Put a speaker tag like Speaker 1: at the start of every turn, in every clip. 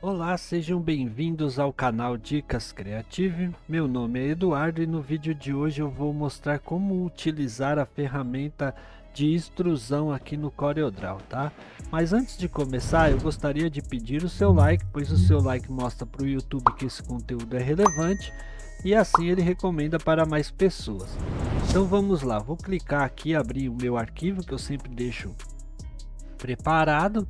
Speaker 1: Olá, sejam bem-vindos ao canal Dicas Creative. Meu nome é Eduardo e no vídeo de hoje eu vou mostrar como utilizar a ferramenta de extrusão aqui no CorelDRAW, tá? Mas antes de começar, eu gostaria de pedir o seu like, pois o seu like mostra para o YouTube que esse conteúdo é relevante e assim ele recomenda para mais pessoas. Então vamos lá, vou clicar aqui, abrir o meu arquivo que eu sempre deixo preparado.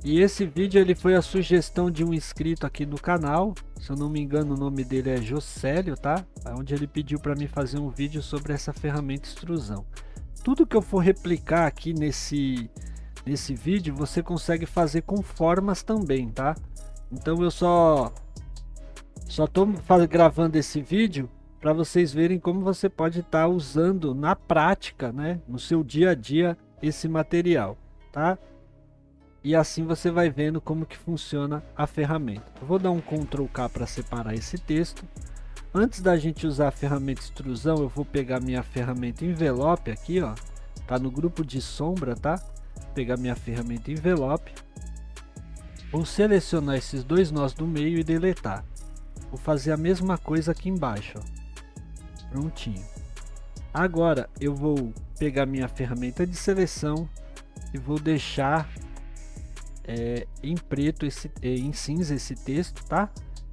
Speaker 1: E esse vídeo ele foi a sugestão de um inscrito aqui no canal, se eu não me engano o nome dele é Jocélio, tá? Onde ele pediu para mim fazer um vídeo sobre essa ferramenta extrusão. Tudo que eu for replicar aqui nesse vídeo você consegue fazer com formas também, tá? Então eu só estou gravando esse vídeo para vocês verem como você pode estar usando na prática, né, no seu dia a dia esse material, tá? E assim você vai vendo como que funciona a ferramenta. Eu vou dar um Ctrl K para separar esse texto. Antes da gente usar a ferramenta extrusão, eu vou pegar minha ferramenta envelope aqui, ó. Tá no grupo de sombra, tá? Vou pegar minha ferramenta envelope. Vou selecionar esses dois nós do meio e deletar. Vou fazer a mesma coisa aqui embaixo, ó. Prontinho. Agora eu vou pegar minha ferramenta de seleção e vou deixar em preto, em cinza esse texto, tá?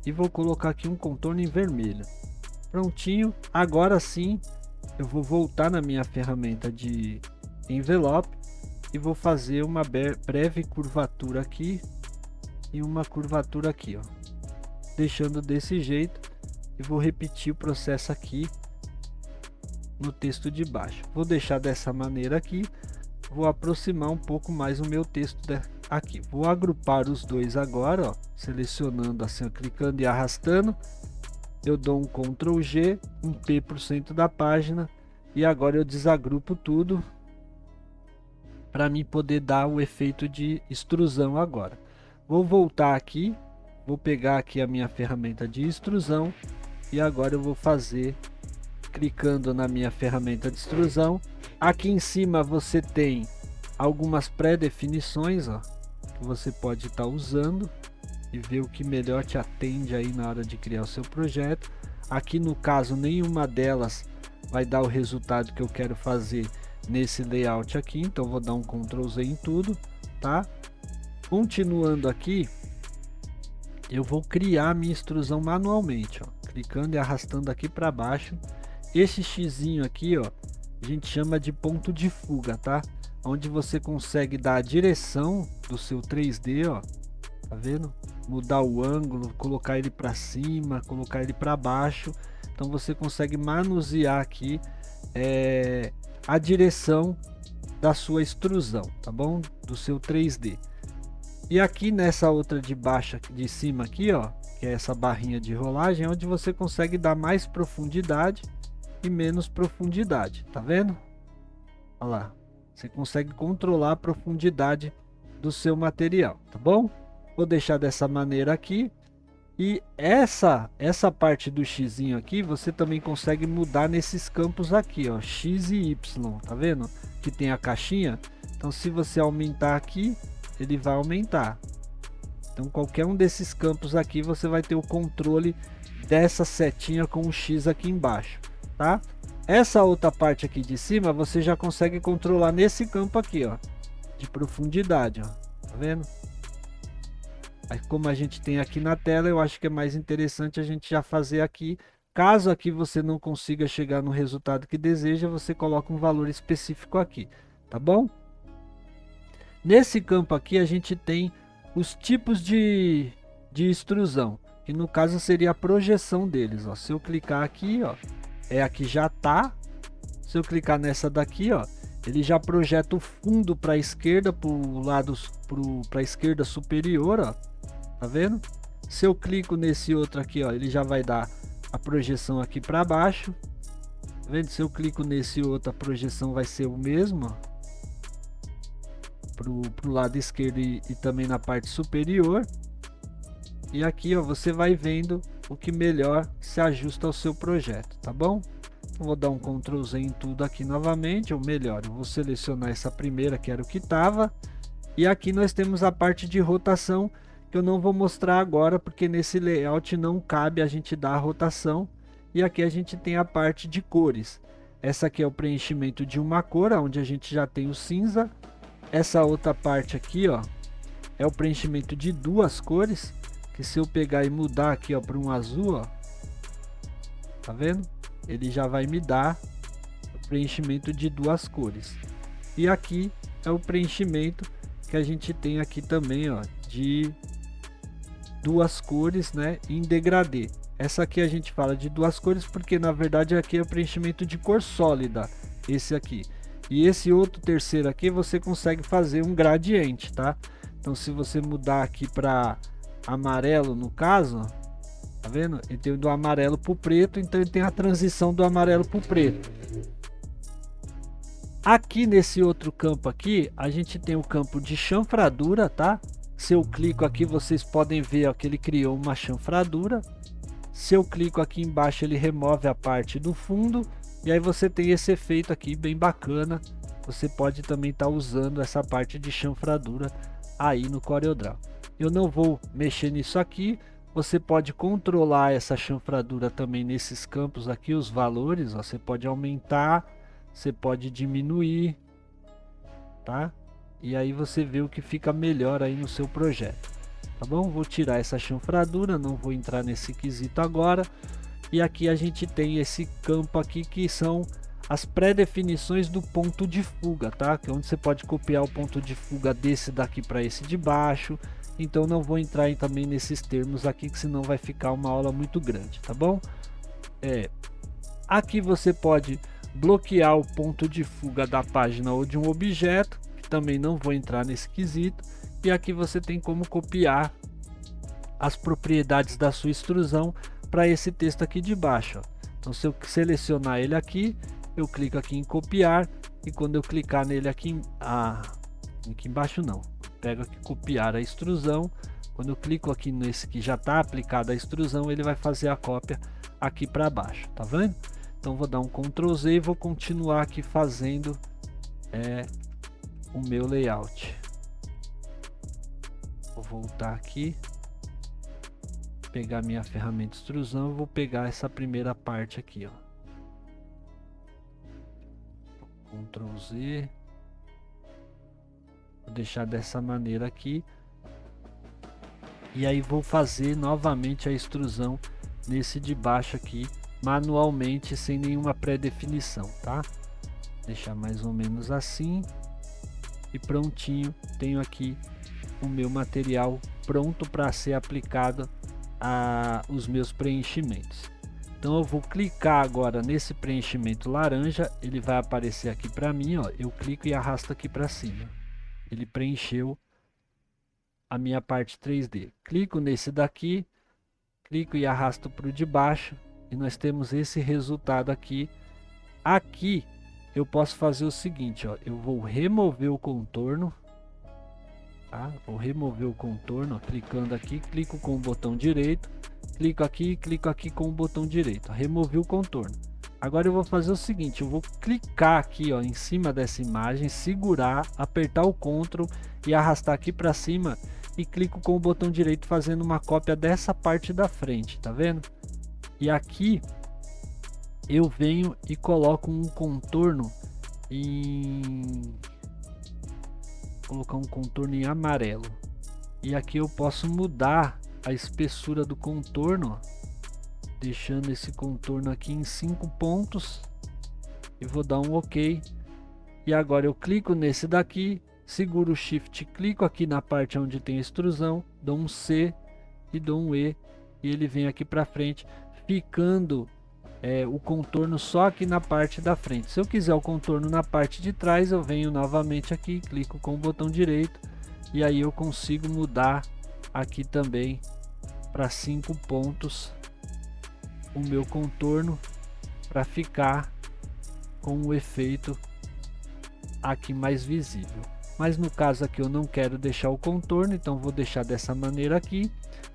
Speaker 1: E vou colocar aqui um contorno em vermelho. Prontinho. Agora sim eu vou voltar na minha ferramenta de envelope e vou fazer uma breve curvatura aqui e uma curvatura aqui, ó, deixando desse jeito, e vou repetir o processo aqui no texto de baixo. Vou deixar dessa maneira aqui. Vou aproximar um pouco mais o meu texto aqui. Vou agrupar os dois agora, ó, selecionando assim, ó, clicando e arrastando. Eu dou um Ctrl G, um P por cento da página, e agora eu desagrupo tudo para mim poder dar o efeito de extrusão agora. Vou voltar aqui, vou pegar aqui a minha ferramenta de extrusão e agora eu vou fazer clicando na minha ferramenta de extrusão. Aqui em cima você tem algumas pré-definições, ó, que você pode estar usando e ver o que melhor te atende aí na hora de criar o seu projeto. Aqui no caso nenhuma delas vai dar o resultado que eu quero fazer nesse layout aqui, então vou dar um Ctrl Z em tudo, tá? Continuando aqui, eu vou criar a minha extrusão manualmente, ó, clicando e arrastando aqui para baixo. Esse xizinho aqui, ó, a gente chama de ponto de fuga, tá? Onde você consegue dar a direção do seu 3D, ó, tá vendo? Mudar o ângulo, colocar ele para cima, colocar ele para baixo. Então você consegue manusear aqui a direção da sua extrusão, tá bom? Do seu 3D. E aqui nessa outra de baixo, de cima aqui, ó, que é essa barrinha de rolagem, é onde você consegue dar mais profundidade e menos profundidade, tá vendo? Olha lá, você consegue controlar a profundidade do seu material, tá bom? Vou deixar dessa maneira aqui. E essa parte do xizinho aqui você também consegue mudar nesses campos aqui, ó, X e Y, tá vendo? Que tem a caixinha. Então se você aumentar aqui, ele vai aumentar. Então qualquer um desses campos aqui você vai ter o controle dessa setinha com o X aqui embaixo, tá? Essa outra parte aqui de cima você já consegue controlar nesse campo aqui, ó, de profundidade, ó, tá vendo? Aí, como a gente tem aqui na tela, eu acho que é mais interessante a gente já fazer aqui. Caso aqui você não consiga chegar no resultado que deseja, você coloca um valor específico aqui, tá bom? Nesse campo aqui a gente tem os tipos de extrusão, que no caso seria a projeção deles, ó. Se eu clicar aqui, ó, aqui já tá. Se eu clicar nessa daqui, ó, ele já projeta o fundo para a esquerda, para a esquerda superior, ó, tá vendo? Se eu clico nesse outro aqui, ó, ele já vai dar a projeção aqui para baixo, tá vendo? Se eu clico nesse outro, a projeção vai ser o mesmo, ó, pro lado esquerdo e também na parte superior. E aqui, ó, você vai vendo o que melhor se ajusta ao seu projeto, tá bom? Eu vou dar um Ctrl Z em tudo aqui novamente, ou melhor, eu vou selecionar essa primeira que era o que estava E aqui nós temos a parte de rotação, que eu não vou mostrar agora, porque nesse layout não cabe a gente dar a rotação. E aqui a gente tem a parte de cores. Essa aqui é o preenchimento de uma cor, onde a gente já tem o cinza. Essa outra parte aqui, ó, é o preenchimento de duas cores, que se eu pegar e mudar aqui, ó, para um azul, ó, tá vendo? Ele já vai me dar o preenchimento de duas cores. E aqui é o preenchimento que a gente tem aqui também, ó, de duas cores, né, em degradê. Essa aqui a gente fala de duas cores porque na verdade aqui é o preenchimento de cor sólida, esse aqui. E esse outro terceiro aqui você consegue fazer um gradiente, tá? Então se você mudar aqui para amarelo no caso, tá vendo? Ele tem do amarelo para o preto, então ele tem a transição do amarelo para o preto. Aqui nesse outro campo aqui, a gente tem o campo de chanfradura, tá? Se eu clico aqui, vocês podem ver, ó, que ele criou uma chanfradura. Se eu clico aqui embaixo, ele remove a parte do fundo. E aí você tem esse efeito aqui bem bacana. Você pode também estar usando essa parte de chanfradura aí no CorelDRAW. Eu não vou mexer nisso aqui. Você pode controlar essa chanfradura também nesses campos aqui, os valores, ó, você pode aumentar, você pode diminuir, tá? E aí você vê o que fica melhor aí no seu projeto, tá bom? Vou tirar essa chanfradura, não vou entrar nesse quesito agora. E aqui a gente tem esse campo aqui que são as pré-definições do ponto de fuga, tá? Que é onde você pode copiar o ponto de fuga desse daqui para esse de baixo. Então não vou entrar também nesses termos aqui, que senão vai ficar uma aula muito grande, tá bom? Aqui você pode bloquear o ponto de fuga da página ou de um objeto, que também não vou entrar nesse quesito. E aqui você tem como copiar as propriedades da sua extrusão para esse texto aqui de baixo, ó. Então se eu selecionar ele aqui, eu clico aqui em copiar, e quando eu clicar nele aqui embaixo não, pego aqui copiar a extrusão. Quando eu clico aqui nesse que já está aplicada a extrusão, ele vai fazer a cópia aqui para baixo, tá vendo? Então vou dar um Ctrl Z e vou continuar aqui fazendo o meu layout. Vou voltar aqui, pegar minha ferramenta extrusão, eu vou pegar essa primeira parte aqui, ó. Ctrl Z, vou deixar dessa maneira aqui, e aí vou fazer novamente a extrusão nesse de baixo aqui, manualmente, sem nenhuma pré-definição, tá? Deixar mais ou menos assim, e prontinho. Tenho aqui o meu material pronto para ser aplicado a os meus preenchimentos. Então eu vou clicar agora nesse preenchimento laranja, ele vai aparecer aqui para mim, ó. Eu clico e arrasto aqui para cima, ele preencheu a minha parte 3D. Clico nesse daqui, clico e arrasto para o de baixo, e nós temos esse resultado aqui. Aqui eu posso fazer o seguinte, ó, eu vou remover o contorno, tá? Vou remover o contorno, ó, clicando aqui, clico com o botão direito, clico aqui com o botão direito, ó, removi o contorno. Agora eu vou fazer o seguinte, eu vou clicar aqui, ó, em cima dessa imagem, segurar, apertar o Ctrl e arrastar aqui para cima, e clico com o botão direito fazendo uma cópia dessa parte da frente, tá vendo? E aqui eu venho e coloco um contorno colocar um contorno em amarelo. E aqui eu posso mudar a espessura do contorno, deixando esse contorno aqui em 5 pontos, e vou dar um OK. E agora eu clico nesse daqui, seguro o Shift, clico aqui na parte onde tem extrusão, dou um C e dou um E, e ele vem aqui para frente, ficando o contorno só aqui na parte da frente. Se eu quiser o contorno na parte de trás, eu venho novamente aqui, clico com o botão direito, e aí eu consigo mudar aqui também para 5 pontos o meu contorno, para ficar com o efeito aqui mais visível. Mas no caso aqui eu não quero deixar o contorno, então vou deixar dessa maneira aqui,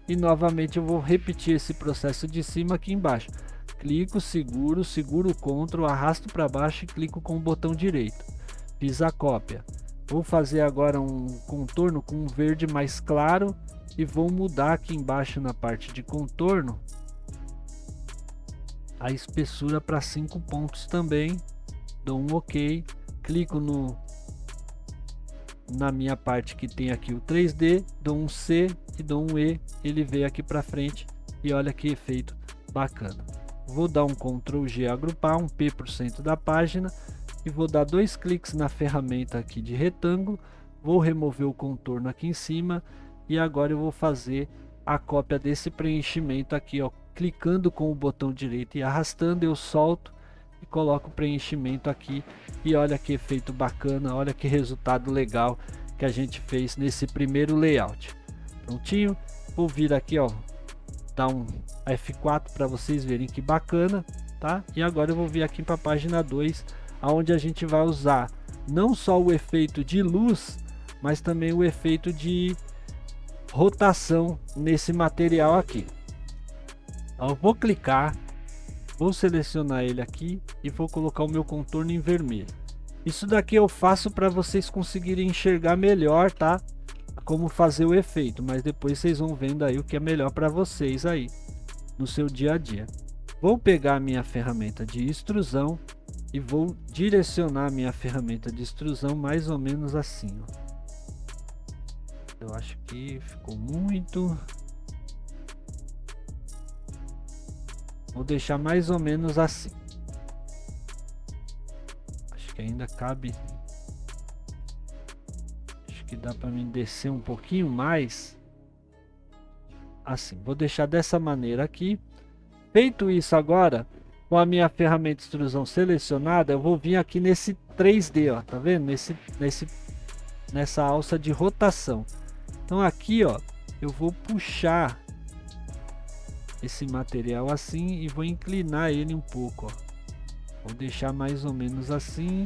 Speaker 1: e novamente eu vou repetir esse processo de cima aqui embaixo. Clico, seguro o Ctrl, arrasto para baixo e clico com o botão direito. Fiz a cópia. Vou fazer agora um contorno com um verde mais claro e vou mudar aqui embaixo na parte de contorno a espessura para 5 pontos também. Dou um OK, clico na minha parte que tem aqui o 3D, dou um C e dou um E, ele veio aqui para frente e olha que efeito bacana. Vou dar um Ctrl G agrupar, um P por cento da página e vou dar 2 cliques na ferramenta aqui de retângulo, vou remover o contorno aqui em cima e agora eu vou fazer a cópia desse preenchimento aqui, ó, clicando com o botão direito e arrastando eu solto e coloco o preenchimento aqui e olha que efeito bacana, olha que resultado legal que a gente fez nesse primeiro layout. Prontinho, vou vir aqui, ó, dar um F4 para vocês verem que bacana, tá? E agora eu vou vir aqui para a página 2, aonde a gente vai usar não só o efeito de luz, mas também o efeito de rotação nesse material aqui. Então, eu vou clicar, vou selecionar ele aqui e vou colocar o meu contorno em vermelho. Isso daqui eu faço para vocês conseguirem enxergar melhor, tá? Como fazer o efeito, mas depois vocês vão vendo aí o que é melhor para vocês aí no seu dia a dia. Vou pegar a minha ferramenta de extrusão e vou direcionar a minha ferramenta de extrusão mais ou menos assim, ó. Eu acho que ficou muito. Vou deixar mais ou menos assim. Acho que ainda cabe. Acho que dá para mim descer um pouquinho mais. Assim, vou deixar dessa maneira aqui. Feito isso agora, com a minha ferramenta de extrusão selecionada, eu vou vir aqui nesse 3D, ó, tá vendo? Nessa alça de rotação. Então aqui, ó, eu vou puxar esse material assim e vou inclinar ele um pouco, ó. Vou deixar mais ou menos assim.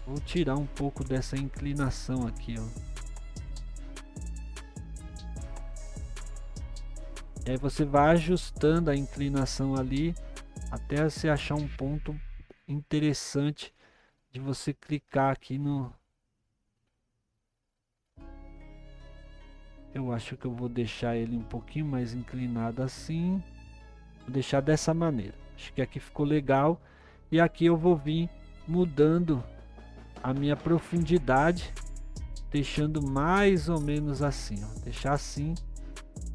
Speaker 1: Vou tirar um pouco dessa inclinação aqui, ó. E aí você vai ajustando a inclinação ali até você achar um ponto interessante de você clicar aqui no... Eu acho que eu vou deixar ele um pouquinho mais inclinado assim. Vou deixar dessa maneira. Acho que aqui ficou legal. E aqui eu vou vir mudando a minha profundidade, deixando mais ou menos assim, ó. Deixar assim,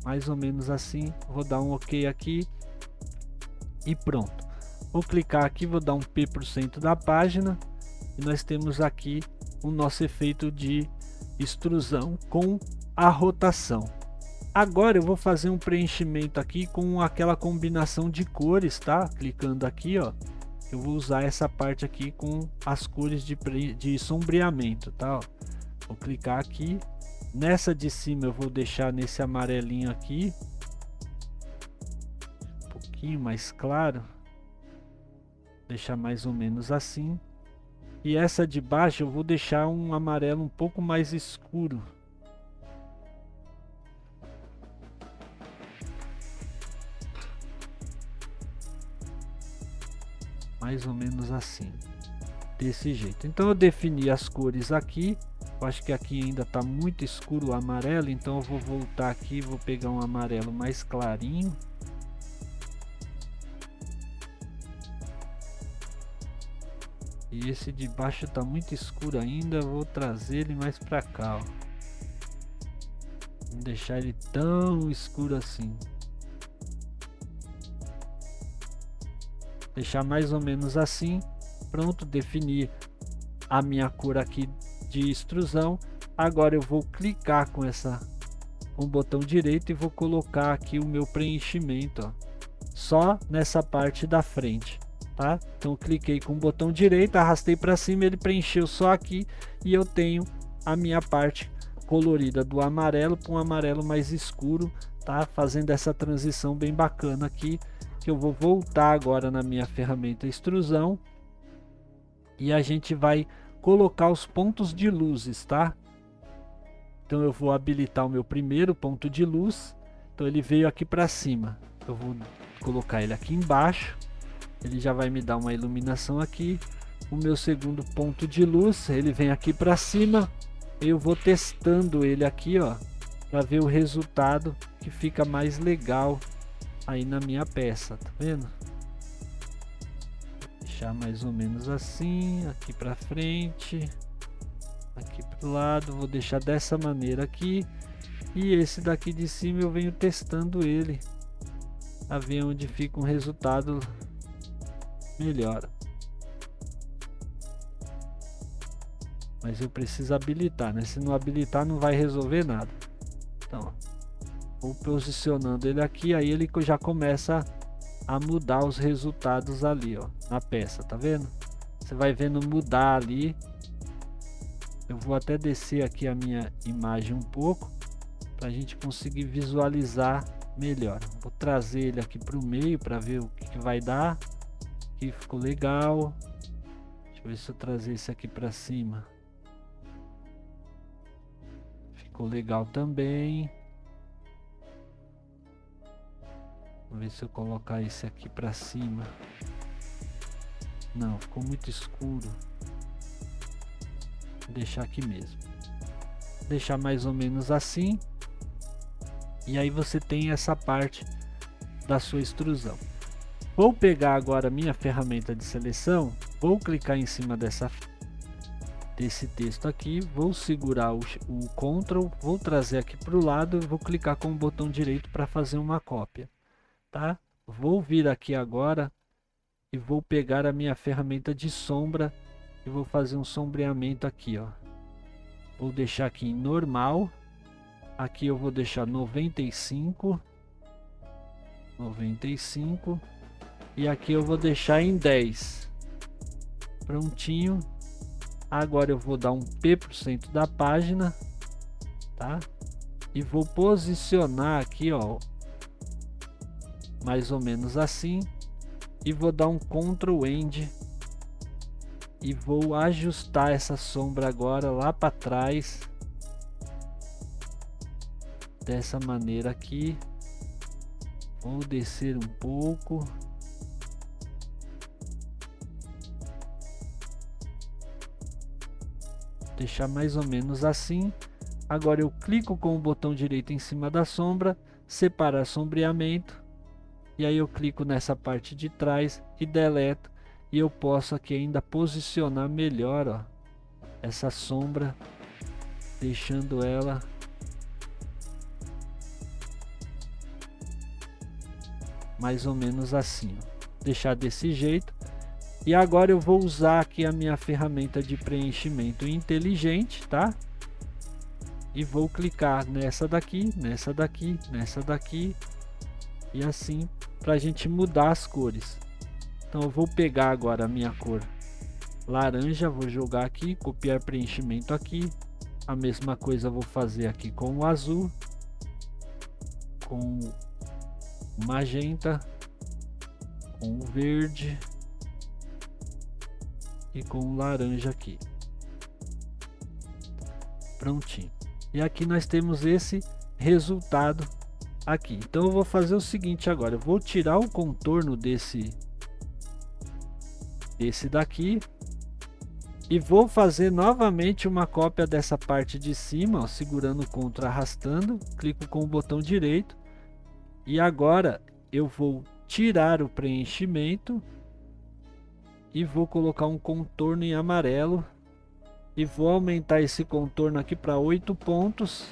Speaker 1: mais ou menos assim. Vou dar um OK aqui e pronto. Vou clicar aqui, vou dar um P por cento da página e nós temos aqui o nosso efeito de extrusão com a rotação. Agora eu vou fazer um preenchimento aqui com aquela combinação de cores, tá? Clicando aqui, ó, eu vou usar essa parte aqui com as cores de sombreamento, tá? Ó, vou clicar aqui. Nessa de cima eu vou deixar nesse amarelinho aqui, um pouquinho mais claro, deixar mais ou menos assim. E essa de baixo eu vou deixar um amarelo um pouco mais escuro. Mais ou menos assim, desse jeito. Então eu defini as cores aqui. Eu acho que aqui ainda está muito escuro o amarelo, então eu vou voltar aqui, vou pegar um amarelo mais clarinho. E esse de baixo está muito escuro ainda, vou trazer ele mais para cá, ó. Não deixar ele tão escuro assim. Deixar mais ou menos assim. Pronto, definir a minha cor aqui de extrusão. Agora eu vou clicar com o botão direito e vou colocar aqui o meu preenchimento, ó, só nessa parte da frente, tá? Então cliquei com o botão direito, arrastei para cima, ele preencheu só aqui e eu tenho a minha parte colorida do amarelo para um amarelo mais escuro, tá? Fazendo essa transição bem bacana aqui, que eu vou voltar agora na minha ferramenta extrusão e a gente vai colocar os pontos de luzes, tá? Então eu vou habilitar o meu primeiro ponto de luz. Então ele veio aqui para cima, eu vou colocar ele aqui embaixo, ele já vai me dar uma iluminação aqui. O meu segundo ponto de luz, ele vem aqui para cima, eu vou testando ele aqui, ó, para ver o resultado que fica mais legal aí na minha peça, tá vendo? Vou deixar mais ou menos assim, aqui para frente, aqui pro lado, vou deixar dessa maneira aqui, e esse daqui de cima eu venho testando ele a ver onde fica um resultado melhor. Mas eu preciso habilitar, né? Se não habilitar não vai resolver nada. Então, vou posicionando ele aqui, aí ele já começa a mudar os resultados ali, ó, na peça, tá vendo? Você vai vendo mudar ali. Eu vou até descer aqui a minha imagem um pouco para a gente conseguir visualizar melhor. Vou trazer ele aqui para o meio para ver o que vai dar. Aqui ficou legal. Deixa eu ver se eu trazer esse aqui para cima. Ficou legal também. Vou ver se eu colocar esse aqui para cima. Não, ficou muito escuro. Vou deixar aqui mesmo. Vou deixar mais ou menos assim. E aí você tem essa parte da sua extrusão. Vou pegar agora a minha ferramenta de seleção. Vou clicar em cima desse texto aqui, vou segurar o Ctrl, vou trazer aqui para o lado e vou clicar com o botão direito para fazer uma cópia, tá? Vou vir aqui agora e vou pegar a minha ferramenta de sombra e vou fazer um sombreamento aqui, ó. Vou deixar aqui em normal, aqui eu vou deixar 95 e aqui eu vou deixar em 10. Prontinho. Agora eu vou dar um P por cento da página, tá? E vou posicionar aqui, ó, mais ou menos assim, e vou dar um Ctrl End e vou ajustar essa sombra agora lá para trás, dessa maneira aqui. Vou descer um pouco. Deixar mais ou menos assim. Agora eu clico com o botão direito em cima da sombra, separar sombreamento, e aí eu clico nessa parte de trás e deleto, e eu posso aqui ainda posicionar melhor, ó, essa sombra, deixando ela mais ou menos assim, ó. Deixar desse jeito. E agora eu vou usar aqui a minha ferramenta de preenchimento inteligente, tá? E vou clicar nessa daqui, nessa daqui, nessa daqui, e assim para a gente mudar as cores. Então eu vou pegar agora a minha cor laranja, vou jogar aqui, copiar preenchimento aqui. A mesma coisa eu vou fazer aqui com o azul, com o magenta, com o verde e com o laranja aqui. Prontinho. E aqui nós temos esse resultado aqui. Então eu vou fazer o seguinte agora, eu vou tirar o contorno desse daqui e vou fazer novamente uma cópia dessa parte de cima, ó, segurando o Ctrl, arrastando, clico com o botão direito e agora eu vou tirar o preenchimento e vou colocar um contorno em amarelo e vou aumentar esse contorno aqui para 8 pontos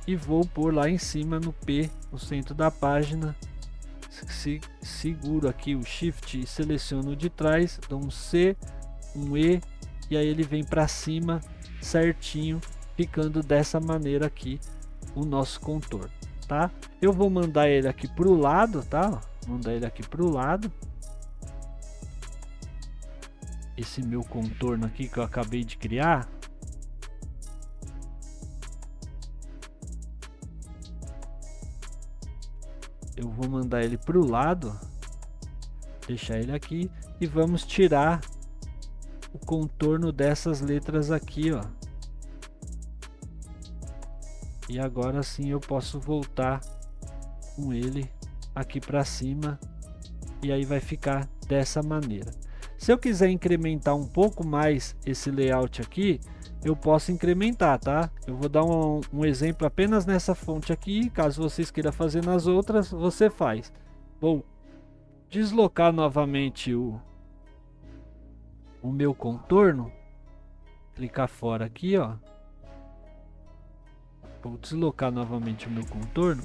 Speaker 1: e vou pôr lá em cima no P, no centro da página. Seguro aqui o Shift e seleciono de trás, dou um C, um E e aí ele vem para cima certinho, ficando dessa maneira aqui o nosso contorno, tá? Eu vou mandar ele aqui para o lado, tá? Mandar ele aqui para o lado. Esse meu contorno aqui que eu acabei de criar, eu vou mandar ele para o lado, deixar ele aqui e vamos tirar o contorno dessas letras aqui, ó. E agora sim eu posso voltar com ele aqui para cima e aí vai ficar dessa maneira. Se eu quiser incrementar um pouco mais esse layout aqui, eu posso incrementar, tá? Eu vou dar um exemplo apenas nessa fonte aqui. Caso vocês queiram fazer nas outras, você faz. Vou deslocar novamente o meu contorno. Clicar fora aqui, ó. Vou deslocar novamente o meu contorno.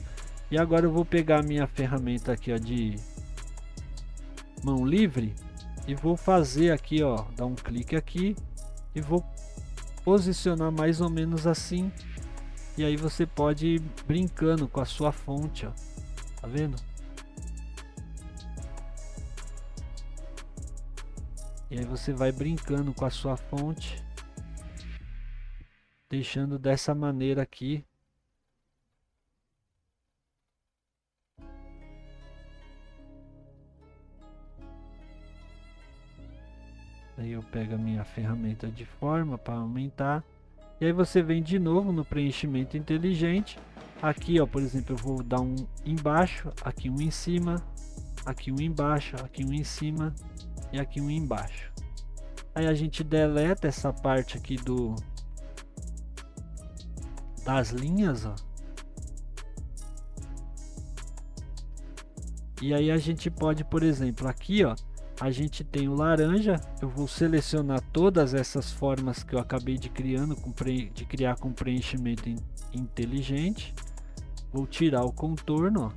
Speaker 1: E agora eu vou pegar a minha ferramenta aqui, ó, de mão livre. E vou fazer aqui, ó, dar um clique aqui. E vou posicionar mais ou menos assim. E aí você pode ir brincando com a sua fonte, ó. Tá vendo? E aí você vai brincando com a sua fonte, deixando dessa maneira aqui. Aí eu pego a minha ferramenta de forma para aumentar. E aí você vem de novo no preenchimento inteligente. Aqui, ó, por exemplo, eu vou dar um embaixo, aqui um em cima, aqui um embaixo, aqui um em cima e aqui um embaixo. Aí a gente deleta essa parte aqui das linhas, ó. E aí a gente pode, por exemplo, aqui, ó, a gente tem o laranja. Eu vou selecionar todas essas formas que eu acabei de criar com preenchimento inteligente. Vou tirar o contorno, ó.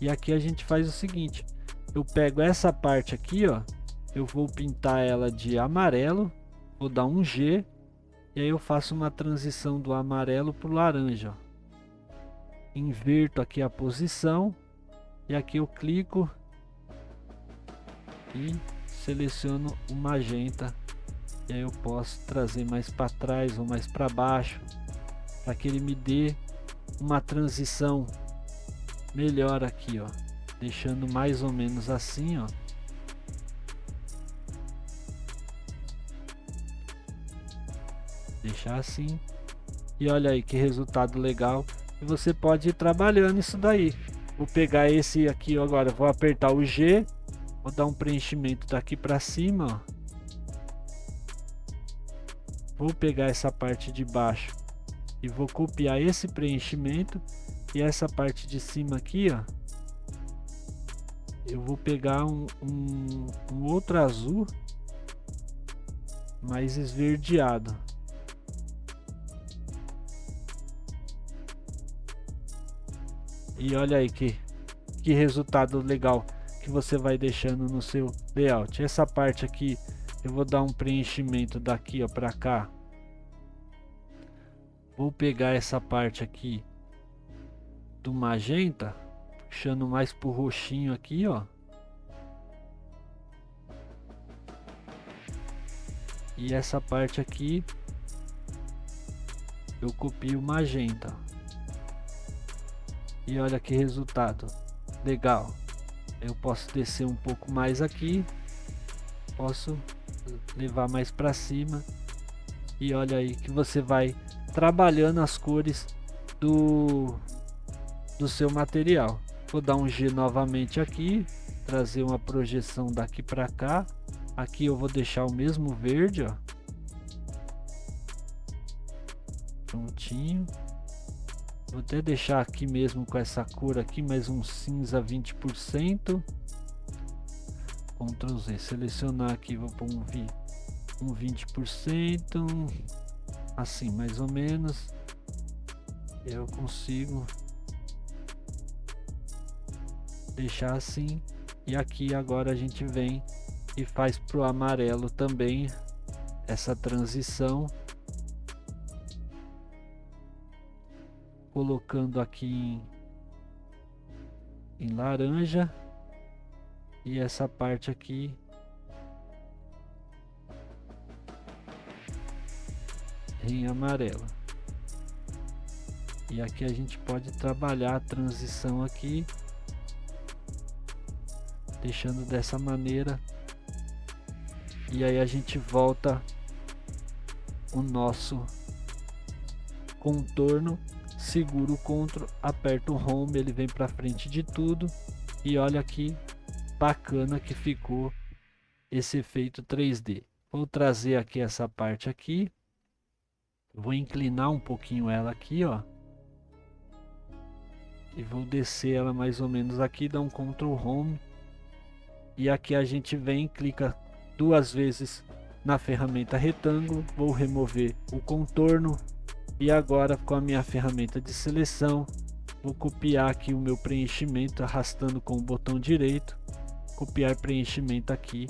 Speaker 1: E aqui a gente faz o seguinte: eu pego essa parte aqui, ó, eu vou pintar ela de amarelo, vou dar um G e aí eu faço uma transição do amarelo para o laranja, ó. Inverto aqui a posição e aqui eu clico e seleciono o magenta, e aí eu posso trazer mais para trás ou mais para baixo para que ele me dê uma transição melhor aqui, ó, deixando mais ou menos assim, ó. Deixar assim. E olha aí que resultado legal. E você pode ir trabalhando isso daí. Vou pegar esse aqui, ó, agora vou apertar o G. Vou dar um preenchimento daqui para cima, ó. Vou pegar essa parte de baixo e vou copiar esse preenchimento. E essa parte de cima aqui, ó, eu vou pegar um outro azul mais esverdeado. E olha aí que resultado legal que você vai deixando no seu layout. Essa parte aqui eu vou dar um preenchimento daqui, ó, para cá. Vou pegar essa parte aqui do magenta, puxando mais pro roxinho aqui, ó. E essa parte aqui eu copio o magenta. E olha que resultado legal. Eu posso descer um pouco mais aqui, posso levar mais para cima, e olha aí que você vai trabalhando as cores do seu material. Vou dar um G novamente aqui, trazer uma projeção daqui para cá. Aqui eu vou deixar o mesmo verde, ó. Prontinho. Vou até deixar aqui mesmo com essa cor aqui, mais um cinza 20%. Ctrl Z, selecionar aqui, vou pôr um 20%, assim mais ou menos. Eu consigo deixar assim. E aqui agora a gente vem e faz pro amarelo também essa transição, colocando aqui em laranja, e essa parte aqui em amarelo. E aqui a gente pode trabalhar a transição aqui, deixando dessa maneira. E aí a gente volta o nosso contorno, segura o Ctrl, aperta o Home, ele vem para frente de tudo. E olha que bacana que ficou esse efeito 3D. Vou trazer aqui essa parte aqui, Vou inclinar um pouquinho ela aqui, ó. E vou descer ela mais ou menos aqui, dar um Ctrl Home. E aqui a gente vem, clica 2 vezes na ferramenta retângulo. Vou remover o contorno. E agora com a minha ferramenta de seleção, vou copiar aqui o meu preenchimento, arrastando com o botão direito. Copiar preenchimento aqui.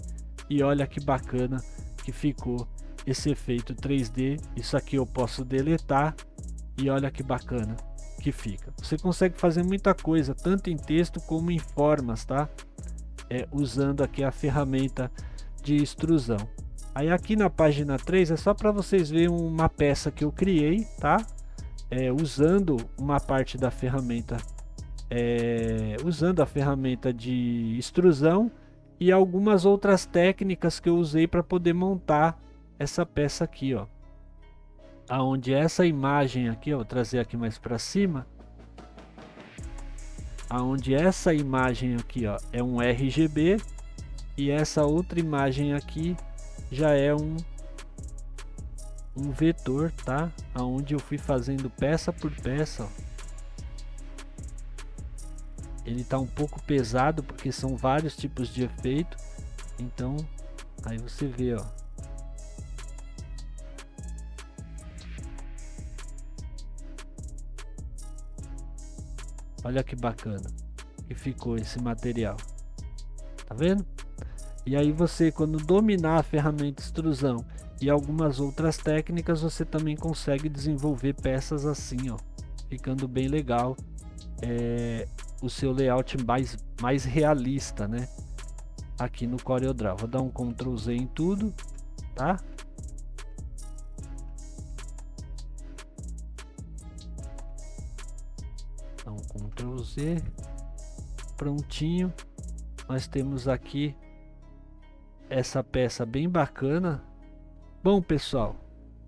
Speaker 1: E olha que bacana que ficou esse efeito 3D. Isso aqui eu posso deletar. E olha que bacana que fica. Você consegue fazer muita coisa, tanto em texto como em formas, tá? Usando aqui a ferramenta de extrusão. Aí aqui na página 3 é só para vocês verem uma peça que eu criei, tá? Usando uma parte da ferramenta, usando a ferramenta de extrusão e algumas outras técnicas que eu usei para poder montar essa peça aqui, ó. Aonde essa imagem aqui, ó, vou trazer aqui mais para cima, aonde essa imagem aqui, ó, é um RGB e essa outra imagem aqui já é um vetor, tá? Aonde eu fui fazendo peça por peça, ó. Ele tá um pouco pesado porque são vários tipos de efeito, então aí você vê, ó. Olha que bacana que ficou esse material, tá vendo? E aí você, quando dominar a ferramenta extrusão e algumas outras técnicas, você também consegue desenvolver peças assim, ó, ficando bem legal, o seu layout mais realista, né? Aqui no CorelDRAW. Vou dar um Ctrl Z em tudo, tá? Então, Ctrl Z, prontinho. Nós temos aqui essa peça bem bacana. Bom, pessoal,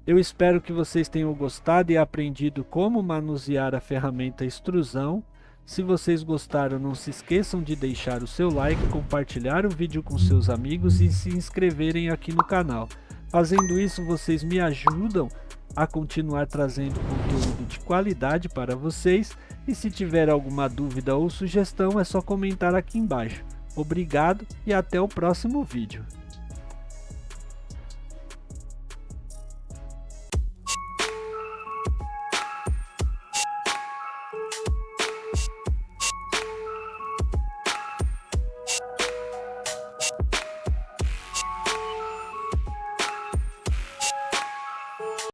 Speaker 1: eu espero que vocês tenham gostado e aprendido como manusear a ferramenta extrusão. Se vocês gostaram, não se esqueçam de deixar o seu like, compartilhar o vídeo com seus amigos e se inscreverem aqui no canal. Fazendo isso, vocês me ajudam a continuar trazendo conteúdo de qualidade para vocês, e se tiver alguma dúvida ou sugestão é só comentar aqui embaixo. Obrigado e até o próximo vídeo.